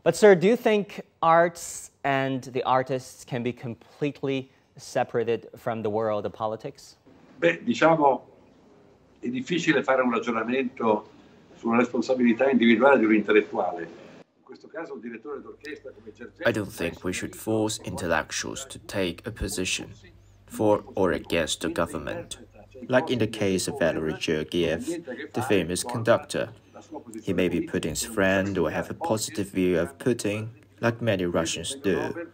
But sir, do you think arts and the artists can be completely separated from the world of politics? Beh, diciamo, è difficile fare un ragionamento sulla responsabilità individuale di un intellettuale. In questo caso, un direttore d'orchestra come Josef. I don't think we should force intellectuals to take a position for or against the government. Like in the case of Vittorio, the famous conductor. He may be Putin's friend or have a positive view of Putin, like many Russians do.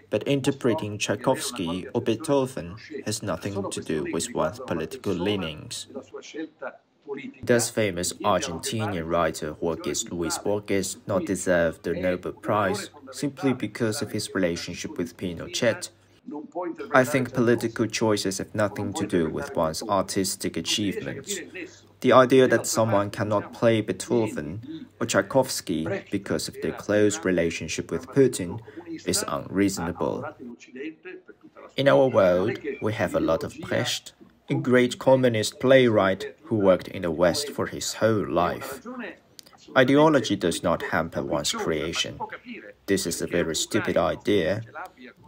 But interpreting Tchaikovsky or Beethoven has nothing to do with one's political leanings. Does famous Argentinian writer Jorge Luis Borges not deserve the Nobel Prize simply because of his relationship with Pinochet? I think political choices have nothing to do with one's artistic achievements. The idea that someone cannot play Beethoven or Tchaikovsky because of their close relationship with Putin is unreasonable. In our world, we have a lot of Brecht, a great communist playwright who worked in the West for his whole life. Ideology does not hamper one's creation. This is a very stupid idea.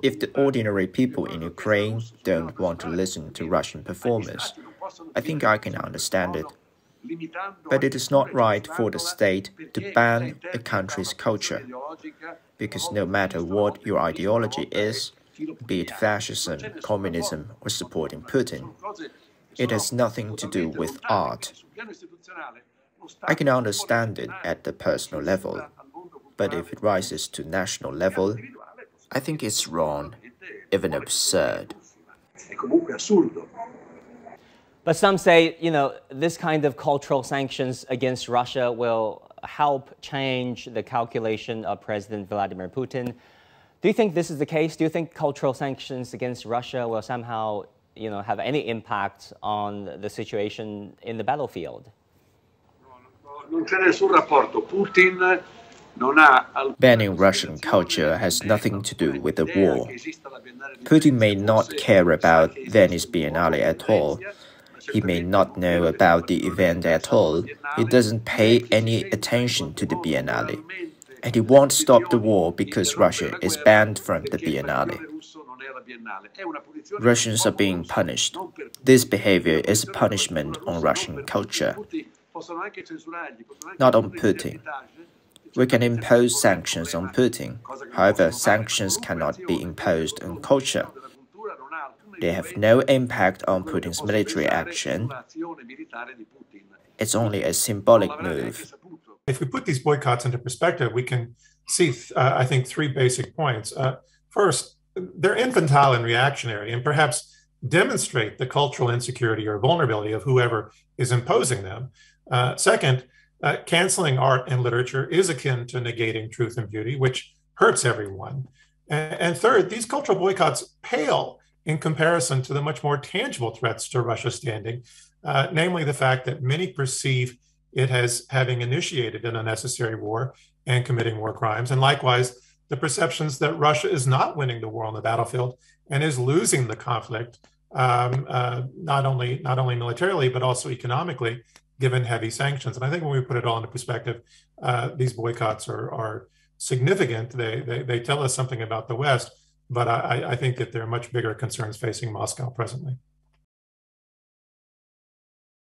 If the ordinary people in Ukraine don't want to listen to Russian performers, I think I can understand it. But it is not right for the state to ban a country's culture, because no matter what your ideology is, be it fascism, communism, or supporting Putin, it has nothing to do with art. I can understand it at the personal level, but if it rises to national level, I think it's wrong, even absurd. But some say, this kind of cultural sanctions against Russia will help change the calculation of President Vladimir Putin. Do you think this is the case? Do you think cultural sanctions against Russia will somehow, have any impact on the situation in the battlefield? Banning Russian culture has nothing to do with the war. Putin may not care about Venice Biennale at all. He may not know about the event at all. He doesn't pay any attention to the Biennale. And he won't stop the war because Russia is banned from the Biennale. Russians are being punished. This behavior is a punishment on Russian culture, not on Putin. We can impose sanctions on Putin. However, sanctions cannot be imposed on culture. They have no impact on Putin's military action. It's only a symbolic move. If we put these boycotts into perspective, we can see, I think, three basic points. First, they're infantile and reactionary, and perhaps demonstrate the cultural insecurity or vulnerability of whoever is imposing them. Second, canceling art and literature is akin to negating truth and beauty, which hurts everyone. And third, these cultural boycotts pale in comparison to the much more tangible threats to Russia's standing, namely the fact that many perceive it as having initiated an unnecessary war and committing war crimes, and likewise the perceptions that Russia is not winning the war on the battlefield and is losing the conflict, not only militarily but also economically, given heavy sanctions. And I think when we put it all into perspective, these boycotts are significant. They tell us something about the West, but I think that there are much bigger concerns facing Moscow presently.